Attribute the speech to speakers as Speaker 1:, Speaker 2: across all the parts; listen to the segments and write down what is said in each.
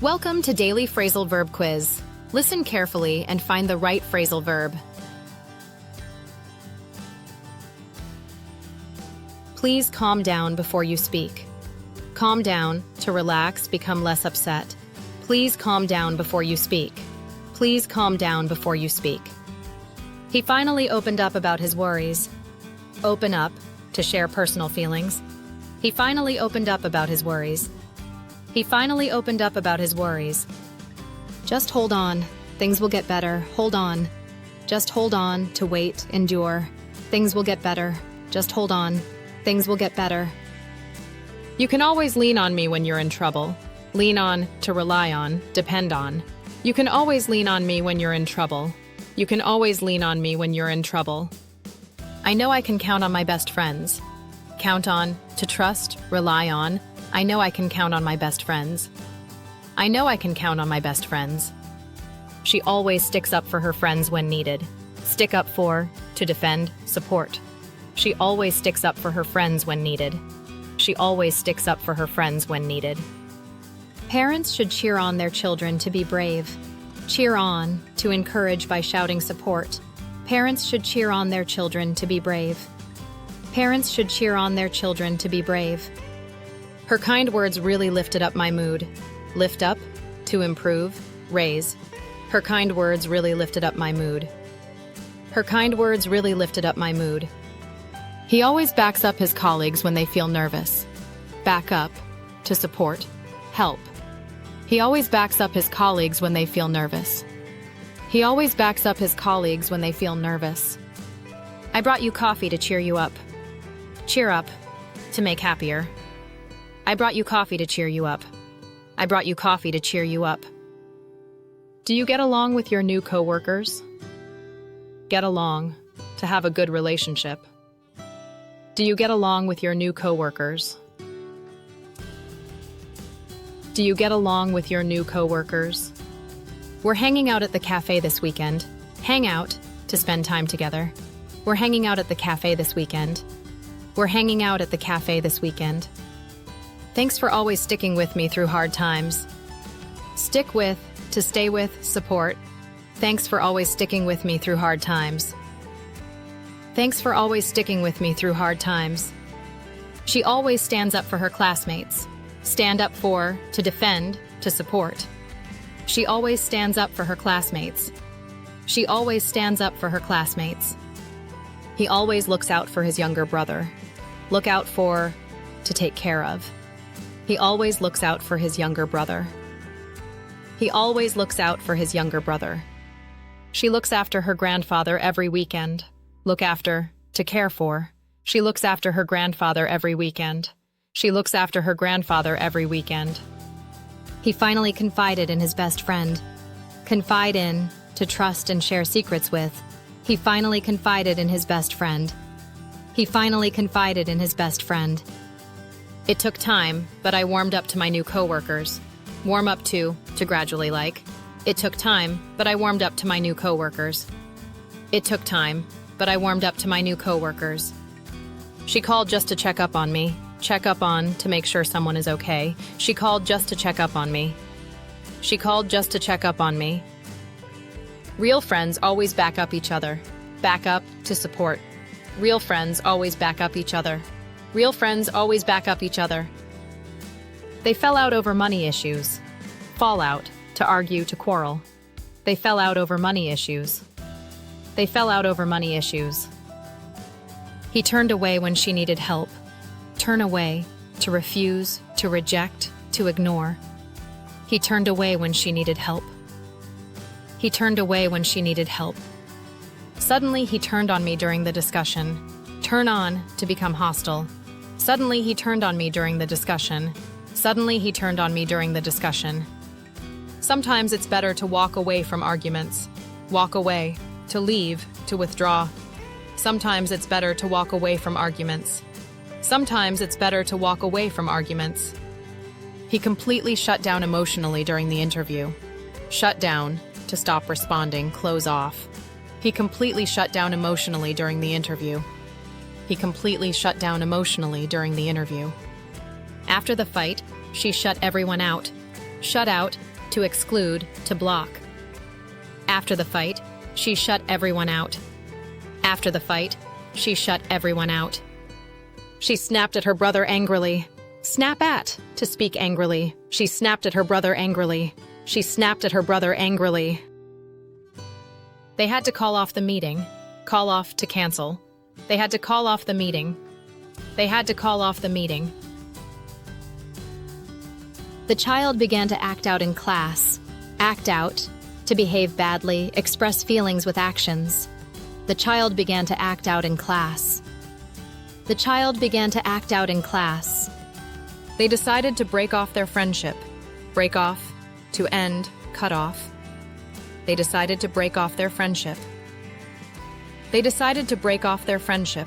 Speaker 1: Welcome to Daily Phrasal Verb Quiz. Listen carefully and find the right phrasal verb. Please calm down before you speak. Calm down, to relax, become less upset. Please calm down before you speak. Please calm down before you speak. He finally opened up about his worries. Open up, to share personal feelings. He finally opened up about his worries. He finally opened up about his worries. Just hold on. Things will get better. Hold on. Just hold on, to wait, endure. Things will get better. Just hold on. Things will get better. You can always lean on me when you're in trouble. Lean on, to rely on, depend on. You can always lean on me when you're in trouble. You can always lean on me when you're in trouble. I know I can count on my best friends. Count on, to trust, rely on. I know I can count on my best friends. I know I can count on my best friends. She always sticks up for her friends when needed. Stick up for, to defend, support. She always sticks up for her friends when needed. She always sticks up for her friends when needed. Parents should cheer on their children to be brave. Cheer on, to encourage by shouting support. Parents should cheer on their children to be brave. Parents should cheer on their children to be brave. Her kind words really lifted up my mood. Lift up, to improve, raise. Her kind words really lifted up my mood. Her kind words really lifted up my mood. He always backs up his colleagues when they feel nervous. Back up, to support, help. He always backs up his colleagues when they feel nervous. He always backs up his colleagues when they feel nervous. I brought you coffee to cheer you up. Cheer up, to make happier. I brought you coffee to cheer you up. I brought you coffee to cheer you up. Do you get along with your new coworkers? Get along, to have a good relationship. Do you get along with your new coworkers? Do you get along with your new coworkers? We're hanging out at the cafe this weekend. Hang out, to spend time together. We're hanging out at the cafe this weekend. We're hanging out at the cafe this weekend. Thanks for always sticking with me through hard times. Stick with, to stay with, support. Thanks for always sticking with me through hard times. Thanks for always sticking with me through hard times. She always stands up for her classmates. Stand up for, to defend, to support. She always stands up for her classmates. She always stands up for her classmates. He always looks out for his younger brother. Look out for, to take care of. He always looks out for his younger brother. He always looks out for his younger brother. She looks after her grandfather every weekend. Look after, to care for. She looks after her grandfather every weekend. She looks after her grandfather every weekend. He finally confided in his best friend. Confide in, to trust and share secrets with. He finally confided in his best friend. He finally confided in his best friend. It took time, but I warmed up to my new coworkers. Warm up to gradually like. It took time, but I warmed up to my new coworkers. It took time, but I warmed up to my new coworkers. She called just to check up on me. Check up on, to make sure someone is okay. She called just to check up on me. She called just to check up on me. Real friends always back up each other. Back up, to support. Real friends always back up each other. Real friends always back up each other. They fell out over money issues. Fall out, to argue, to quarrel. They fell out over money issues. They fell out over money issues. He turned away when she needed help. Turn away, to refuse, to reject, to ignore. He turned away when she needed help. He turned away when she needed help. Suddenly he turned on me during the discussion. Turn on, to become hostile. Suddenly he turned on me during the discussion. Suddenly he turned on me during the discussion. Sometimes it's better to walk away from arguments. Walk away, to leave, to withdraw. Sometimes it's better to walk away from arguments. Sometimes it's better to walk away from arguments. He completely shut down emotionally during the interview. Shut down, to stop responding, close off. He completely shut down emotionally during the interview. He completely shut down emotionally during the interview. After the fight, she shut everyone out. Shut out, to exclude, to block. After the fight, she shut everyone out. After the fight, she shut everyone out. She snapped at her brother angrily. Snap at, to speak angrily. She snapped at her brother angrily. She snapped at her brother angrily. They had to call off the meeting. Call off, to cancel. They had to call off the meeting. They had to call off the meeting. The child began to act out in class. Act out, to behave badly, express feelings with actions. The child began to act out in class. The child began to act out in class. They decided to break off their friendship. Break off, to end, cut off. They decided to break off their friendship. They decided to break off their friendship.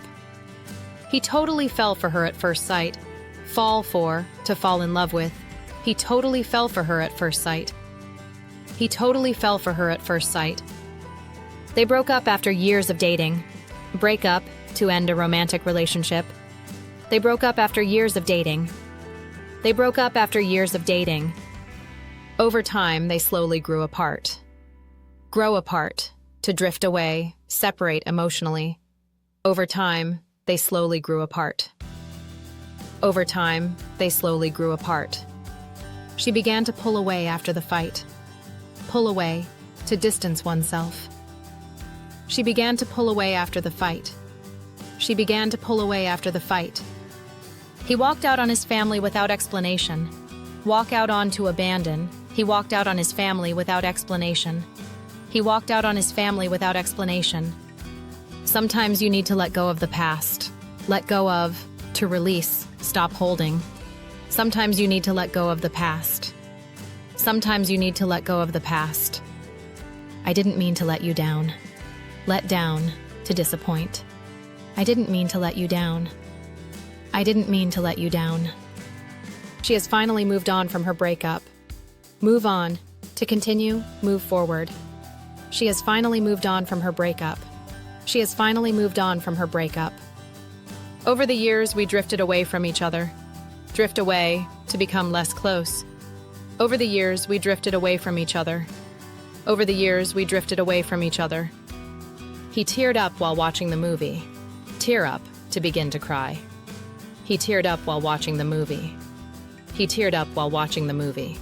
Speaker 1: He totally fell for her at first sight. Fall for, to fall in love with. He totally fell for her at first sight. He totally fell for her at first sight. They broke up after years of dating. Break up, to end a romantic relationship. They broke up after years of dating. They broke up after years of dating. Over time, they slowly grew apart. Grow apart, to drift away, separate emotionally. Over time, they slowly grew apart. Over time, they slowly grew apart. She began to pull away after the fight. Pull away, to distance oneself. She began to pull away after the fight. She began to pull away after the fight. He walked out on his family without explanation. Walk out on, to abandon. He walked out on his family without explanation. He walked out on his family without explanation. Sometimes you need to let go of the past. Let go of, to release, stop holding. Sometimes you need to let go of the past. Sometimes you need to let go of the past. I didn't mean to let you down. Let down, to disappoint. I didn't mean to let you down. I didn't mean to let you down. She has finally moved on from her breakup. Move on, to continue, move forward. She has finally moved on from her breakup. She has finally moved on from her breakup. Over the years, we drifted away from each other. Drift away, to become less close. Over the years, we drifted away from each other. Over the years, we drifted away from each other. He teared up while watching the movie. Tear up, to begin to cry. He teared up while watching the movie. He teared up while watching the movie.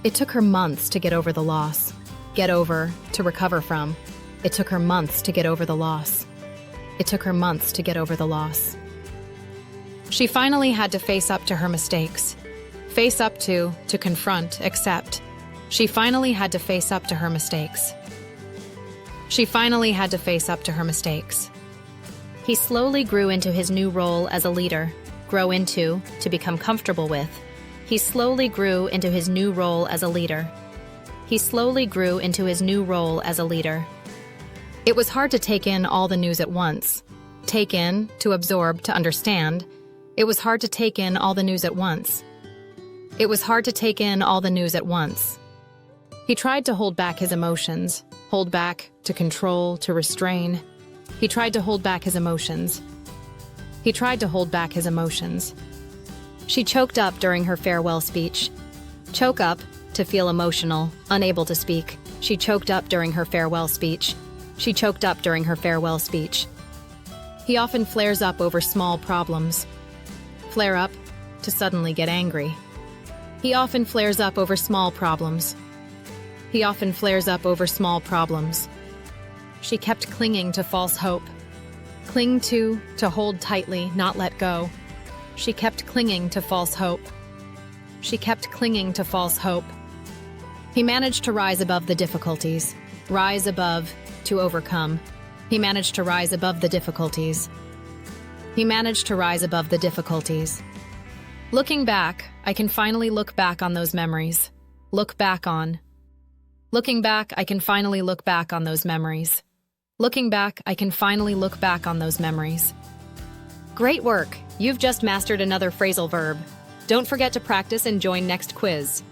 Speaker 1: It took her months to get over the loss. Get over, to recover from. It took her months to get over the loss. It took her months to get over the loss. She finally had to face up to her mistakes. Face up to confront, accept. She finally had to face up to her mistakes. She finally had to face up to her mistakes. He slowly grew into his new role as a leader. Grow into, to become comfortable with. He slowly grew into his new role as a leader. He slowly grew into his new role as a leader. It was hard to take in all the news at once. Take in, to absorb, to understand. It was hard to take in all the news at once. It was hard to take in all the news at once. He tried to hold back his emotions. Hold back, to control, to restrain. He tried to hold back his emotions. He tried to hold back his emotions. She choked up during her farewell speech. Choke up, to feel emotional, unable to speak. She choked up during her farewell speech. She choked up during her farewell speech. He often flares up over small problems. Flare up, to suddenly get angry. He often flares up over small problems. He often flares up over small problems. She kept clinging to false hope. Cling to hold tightly, not let go. She kept clinging to false hope. She kept clinging to false hope. He managed to rise above the difficulties. Rise above, to overcome. He managed to rise above the difficulties. He managed to rise above the difficulties. Looking back, I can finally look back on those memories. Look back on. Looking back, I can finally look back on those memories. Looking back, I can finally look back on those memories. Great work! You've just mastered another phrasal verb. Don't forget to practice and join next quiz.